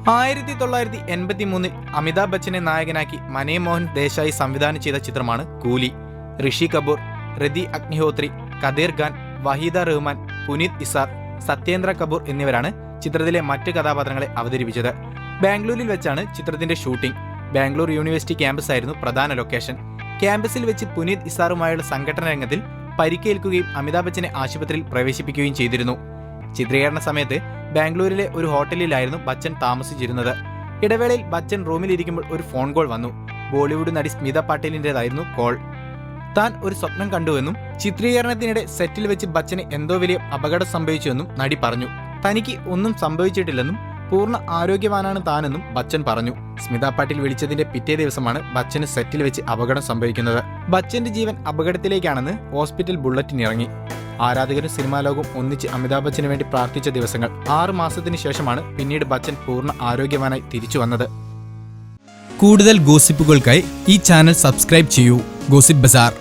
1983 അമിതാഭ് ബച്ചനെ നായകനാക്കി മനേ മോഹൻ ദേശായി സംവിധാനം ചെയ്ത ചിത്രമാണ് കൂലി. ഋഷി കപൂർ, ഋതി അഗ്നിഹോത്രി, കദീർ ഖാൻ, വഹീദ റഹ്മാൻ, പുനീത് ഇസാർ, സത്യേന്ദ്ര കപൂർ എന്നിവരാണ് ചിത്രത്തിലെ മറ്റ് കഥാപാത്രങ്ങളെ അവതരിപ്പിച്ചത്. ബാംഗ്ലൂരിൽ വെച്ചാണ് ചിത്രത്തിന്റെ ഷൂട്ടിംഗ്. ബാംഗ്ലൂർ യൂണിവേഴ്സിറ്റി ക്യാമ്പസ് ആയിരുന്നു പ്രധാന ലൊക്കേഷൻ. ക്യാമ്പസിൽ വെച്ച് പുനീത് ഇസാറുമായുള്ള സംഘടന രംഗത്തിൽ പരിക്കേൽക്കുകയും അമിതാഭ് ബച്ചനെ ആശുപത്രിയിൽ പ്രവേശിപ്പിക്കുകയും ചെയ്തിരുന്നു. ചിത്രീകരണ സമയത്ത് ബാംഗ്ലൂരിലെ ഒരു ഹോട്ടലിലായിരുന്നു ബച്ചൻ താമസിച്ചിരുന്നത്. ഇടവേളയിൽ ബച്ചൻ റൂമിലിരിക്കുമ്പോൾ ഒരു ഫോൺ കോൾ വന്നു. ബോളിവുഡ് നടി സ്മിത പാട്ടീലിൻ്റെതായിരുന്നു കോൾ. താൻ ഒരു സ്വപ്നം കണ്ടുവെന്നും ചിത്രീകരണത്തിനിടെ സെറ്റിൽ വെച്ച് ബച്ചന് എന്തോ വലിയ അപകടം സംഭവിച്ചുവെന്നും നടി പറഞ്ഞു. തനിക്ക് ഒന്നും സംഭവിച്ചിട്ടില്ലെന്നും പൂർണ്ണ ആരോഗ്യവാനാണ് താനെന്നും ബച്ചൻ പറഞ്ഞു. സ്മിത പാട്ടീൽ വിളിച്ചതിന്റെ പിറ്റേ ദിവസമാണ് ബച്ചന് സെറ്റിൽ വെച്ച് അപകടം സംഭവിക്കുന്നത്. ബച്ചന്റെ ജീവൻ അപകടത്തിലേക്കാണെന്ന് ഹോസ്പിറ്റൽ ബുള്ളറ്റിനിറങ്ങി. ആരാധകരും സിനിമാ ലോകവും ഒന്നിച്ച് അമിതാഭ് ബച്ചന് വേണ്ടി പ്രാർത്ഥിച്ച ദിവസങ്ങൾ. 6 മാസത്തിന് ശേഷമാണ് പിന്നീട് ബച്ചൻ പൂർണ്ണ ആരോഗ്യവാനായി തിരിച്ചു വന്നത്. കൂടുതൽ ഗോസിപ്പുകൾക്കായി ഈ ചാനൽ സബ്സ്ക്രൈബ് ചെയ്യൂ. ഗോസിപ്പ് ബസാർ.